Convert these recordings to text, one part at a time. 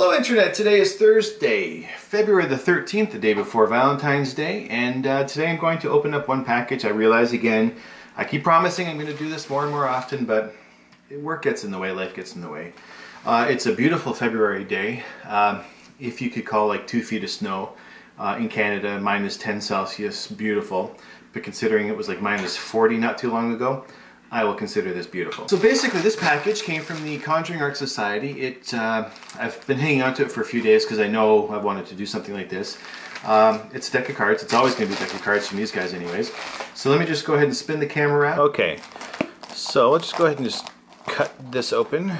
Hello Internet, today is Thursday, February the 13th, the day before Valentine's Day, and today I'm going to open up one package. I realize again, I keep promising I'm going to do this more and more often, but work gets in the way, life gets in the way. It's a beautiful February day, if you could call like 2 feet of snow in Canada, minus 10 Celsius, beautiful, but considering it was like minus 40 not too long ago, I will consider this beautiful. So basically this package came from the Conjuring Art Society. I've been hanging on to it for a few days because I know I wanted to do something like this. It's a deck of cards. It's always going to be a deck of cards from these guys anyways. So let me just go ahead and spin the camera around. Okay, so let's just go ahead and just cut this open.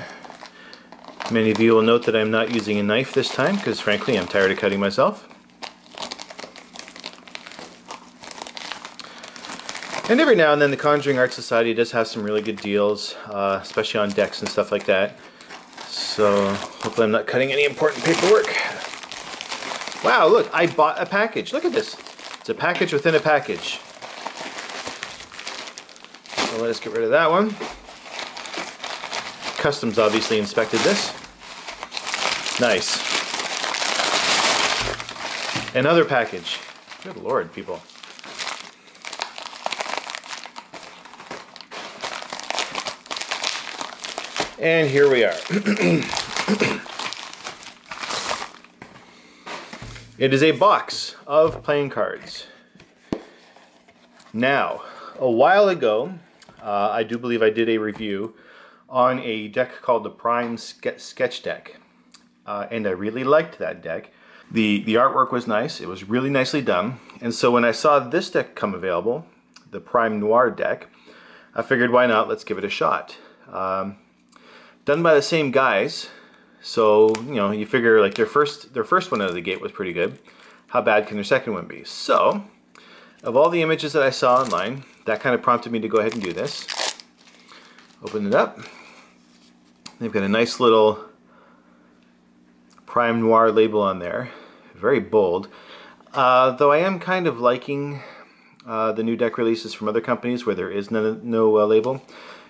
Many of you will note that I'm not using a knife this time because frankly I'm tired of cutting myself. And every now and then the Conjuring Art Society does have some really good deals, especially on decks and stuff like that. So hopefully I'm not cutting any important paperwork. Wow, look, I bought a package. Look at this. It's a package within a package. So let us get rid of that one. Customs obviously inspected this. Nice. Another package. Good Lord, people. And here we are. It is a box of playing cards. Now, a while ago, I do believe I did a review on a deck called the Prime Sketch Deck. And I really liked that deck. The artwork was nice. It was really nicely done. And so when I saw this deck come available, the Prime Noir deck, I figured why not, let's give it a shot. Done by the same guys, so you know, you figure like their first one out of the gate was pretty good. How bad can their second one be? So, of all the images that I saw online, that kind of prompted me to go ahead and do this. Open it up. They've got a nice little Prime Noir label on there, very bold. Though I am kind of liking the new deck releases from other companies where there is no label.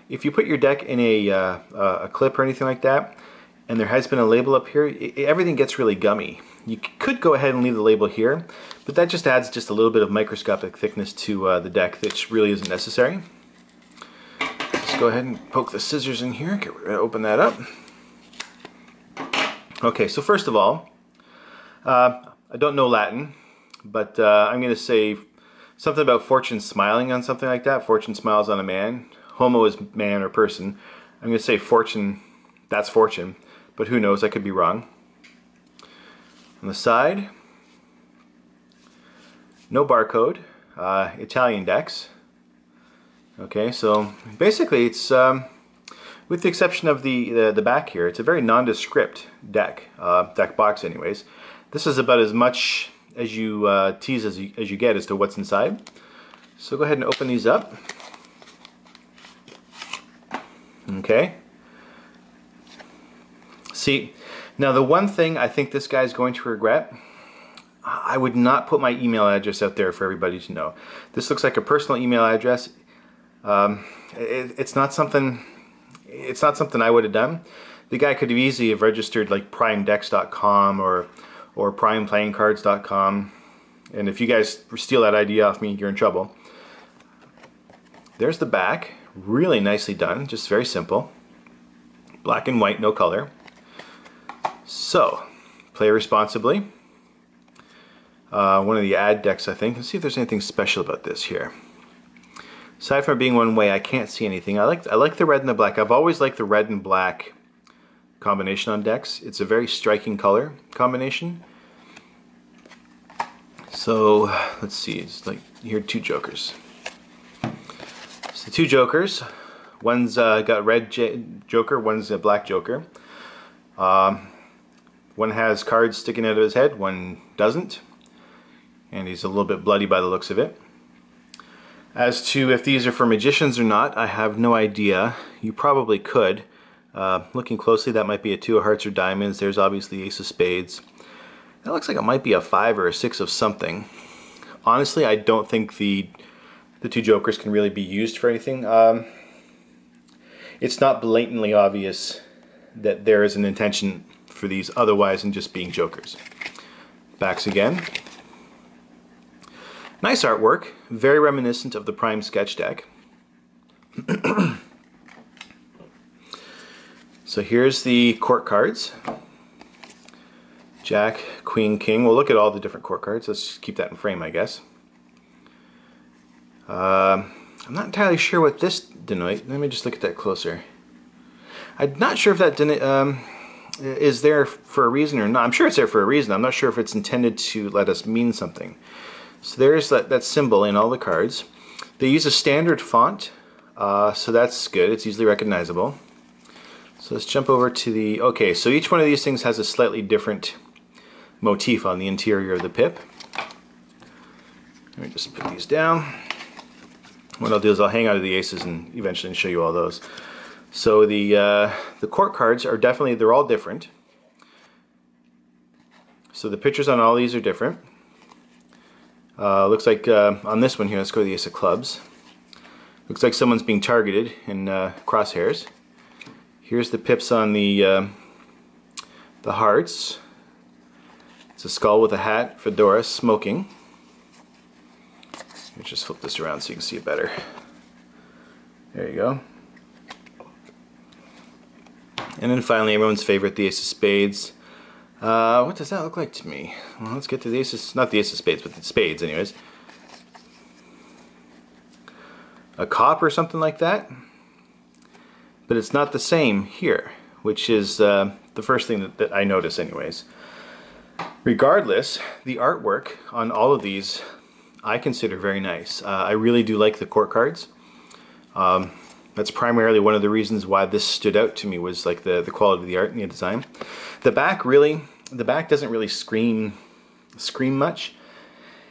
If you put your deck in a clip or anything like that, and there has been a label up here, everything gets really gummy. You could go ahead and leave the label here, but that just adds just a little bit of microscopic thickness to the deck that really isn't necessary. Let's go ahead and poke the scissors in here. Okay, we're going to open that up. Okay, so first of all, I don't know Latin, but I'm going to say something about fortune smiling on something like that. Fortune smiles on a man. Homo is man or person. I'm going to say fortune, that's fortune, but who knows, I could be wrong. On the side, no barcode, Italian decks. Okay, so basically it's, with the exception of the back here, it's a very nondescript deck, deck box anyways. This is about as much as you tease as you get as to what's inside. So go ahead and open these up. Okay. See, now the one thing I think this guy's going to regret, I would not put my email address out there for everybody to know. This looks like a personal email address. It's not something I would have done. The guy could have easily have registered like primedex.com or primeplayingcards.com, and if you guys steal that idea off me, you're in trouble. There's the back. Really nicely done, just very simple. Black and white, no color. So, play responsibly. One of the ad decks, I think. Let's see if there's anything special about this here. Aside from it being one way, I can't see anything. I like the red and the black. I've always liked the red and black combination on decks. It's a very striking color combination. So, let's see. It's like, here are two jokers. The two jokers, one's got red joker, one's a black joker. One has cards sticking out of his head, one doesn't, and he's a little bit bloody by the looks of it. As to if these are for magicians or not, I have no idea. You probably could. Looking closely, that might be a 2 of hearts or diamonds. There's obviously ace of spades. That looks like it might be a 5 or a 6 of something. Honestly, I don't think the two jokers can really be used for anything. It's not blatantly obvious that there is an intention for these otherwise than just being jokers. Backs again. Nice artwork, very reminiscent of the Prime sketch deck. So here's the court cards. Jack, Queen, King. We'll look at all the different court cards. Let's keep that in frame, I guess. I'm not entirely sure what this denotes. Let me just look at that closer. I'm not sure if that is there for a reason or not. I'm sure it's there for a reason. I'm not sure if it's intended to let us mean something. So there's that symbol in all the cards. They use a standard font, so that's good. It's easily recognizable. So let's jump over to the... Okay, so each one of these things has a slightly different motif on the interior of the pip. Let me just put these down. What I'll do is I'll hang out of the aces and eventually show you all those. So the court cards are definitely, they're all different. So the pictures on all these are different. Looks like on this one here, let's go to the Ace of Clubs. Looks like someone's being targeted in crosshairs. Here's the pips on the hearts. It's a skull with a hat, fedora, smoking. Let me just flip this around so you can see it better. There you go. And then finally, everyone's favorite, the Ace of Spades. What does that look like to me? Well, let's get to the Ace of, not the Ace of Spades, but the Spades anyways. A cop or something like that. But it's not the same here, which is the first thing that I notice anyways. Regardless, the artwork on all of these I consider very nice. I really do like the court cards. That's primarily one of the reasons why this stood out to me, was like the quality of the art and the design. The back doesn't really scream much.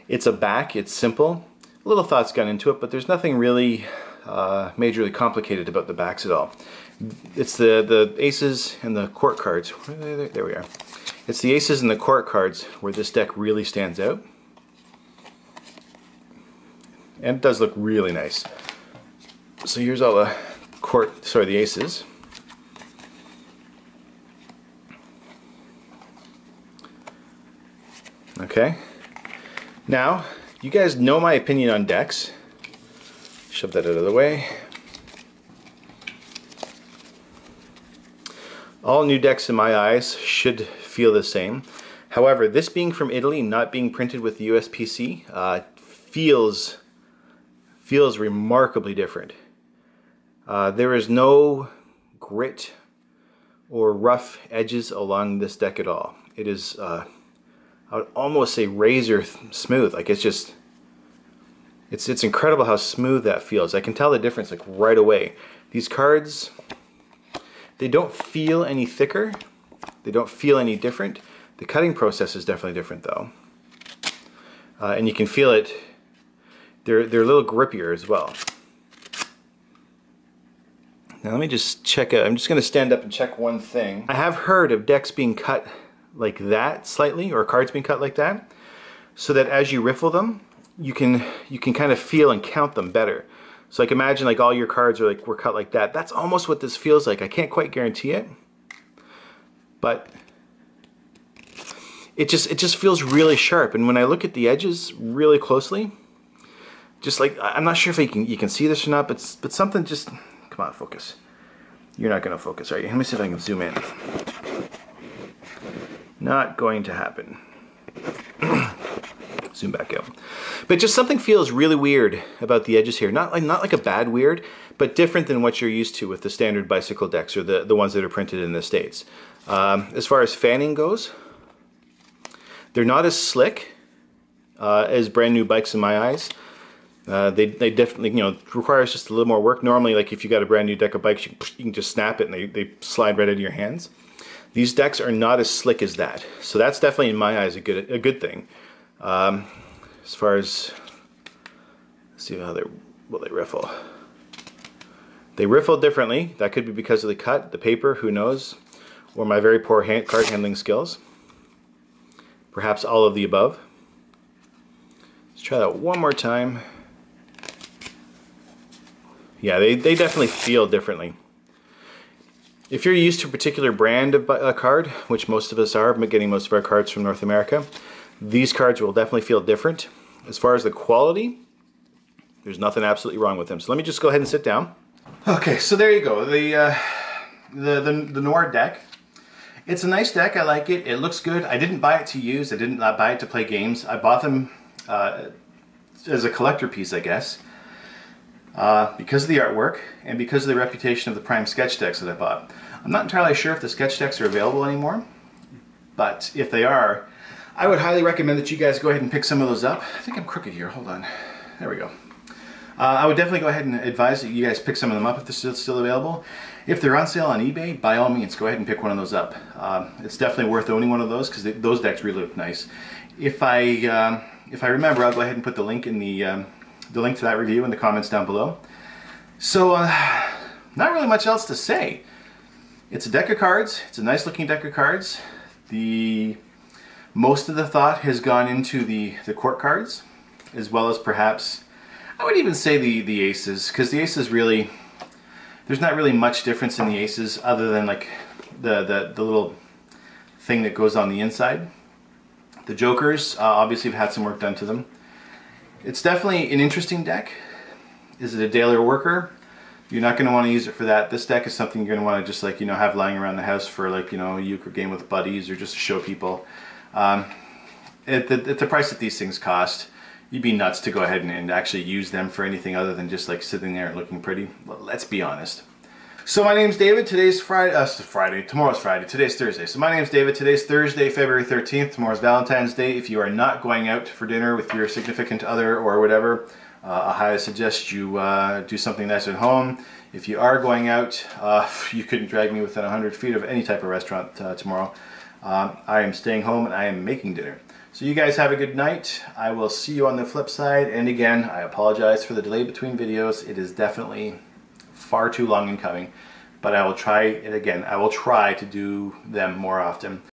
It's a back, it's simple. A little thought's gone into it, but there's nothing really majorly complicated about the backs at all. It's the aces and the court cards. There we are. It's the aces and the court cards where this deck really stands out. And it does look really nice. So here's all the aces. Okay. Now, you guys know my opinion on decks. Shove that out of the way. All new decks in my eyes should feel the same. However, this being from Italy, not being printed with the USPC, feels remarkably different. There is no grit or rough edges along this deck at all. It is, I would almost say, razor smooth. Like it's incredible how smooth that feels. I can tell the difference like right away. These cards, they don't feel any thicker. They don't feel any different. The cutting process is definitely different though. And you can feel it. They're a little grippier as well. Now let me just check out. I'm just going to stand up and check one thing. I have heard of decks being cut like that slightly, or cards being cut like that, so that as you riffle them, you can kind of feel and count them better. So like imagine like all your cards were cut like that. That's almost what this feels like. I can't quite guarantee it, but it just feels really sharp. And when I look at the edges really closely, just like, I'm not sure if you can see this or not, but something just, come on, focus. You're not going to focus, are you? Let me see if I can zoom in. Not going to happen. Zoom back out. But just something feels really weird about the edges here. Not like a bad weird, but different than what you're used to with the standard bicycle decks, or the ones that are printed in the States. As far as fanning goes, they're not as slick as brand new bikes in my eyes. They definitely, requires just a little more work. Normally, like if you got a brand new deck of bikes, you can just snap it and they slide right out of your hands. These decks are not as slick as that, so that's definitely in my eyes a good thing. As far as, let's see how they riffle. They riffle differently. That could be because of the cut, the paper, who knows, or my very poor card handling skills. Perhaps all of the above. Let's try that one more time. Yeah, they definitely feel differently. If you're used to a particular brand of card, which most of us are, getting most of our cards from North America, these cards will definitely feel different. As far as the quality, there's nothing absolutely wrong with them. So let me just go ahead and sit down. Okay, so there you go, the Noir deck. It's a nice deck, I like it, it looks good. I didn't buy it to use, I didn't buy it to play games. I bought them as a collector piece, I guess. Because of the artwork and because of the reputation of the Prime sketch decks that I bought. I'm not entirely sure if the sketch decks are available anymore, but if they are, I would highly recommend that you guys go ahead and pick some of those up. I think I'm crooked here, hold on. There we go. I would definitely go ahead and advise that you guys pick some of them up if they're still available. If they're on sale on eBay, by all means, go ahead and pick one of those up. It's definitely worth owning one of those because those decks really look nice. If I remember, I'll go ahead and put the link in the link to that review in the comments down below. So, not really much else to say. It's a deck of cards. It's a nice looking deck of cards. Most of the thought has gone into the court cards, as well as perhaps, I would even say the aces, because the aces really, there's not really much difference in the aces other than like the little thing that goes on the inside. The jokers obviously have had some work done to them. It's definitely an interesting deck. Is it a daily worker? You're not going to want to use it for that. This deck is something you're going to want to just like, have lying around the house for like, a euchre game with buddies or just to show people. At the price that these things cost, you'd be nuts to go ahead and actually use them for anything other than just like sitting there and looking pretty. Let's be honest. So my name's David. Today's Friday. Tomorrow's Friday. Today's Thursday. So my name's David. Today's Thursday, February 13th. Tomorrow's Valentine's Day. If you are not going out for dinner with your significant other or whatever, I highly suggest you do something nice at home. If you are going out, you couldn't drag me within 100 feet of any type of restaurant tomorrow. I am staying home and I am making dinner. So you guys have a good night. I will see you on the flip side. And again, I apologize for the delay between videos. It is definitely far too long in coming, but I will try it again. I will try to do them more often.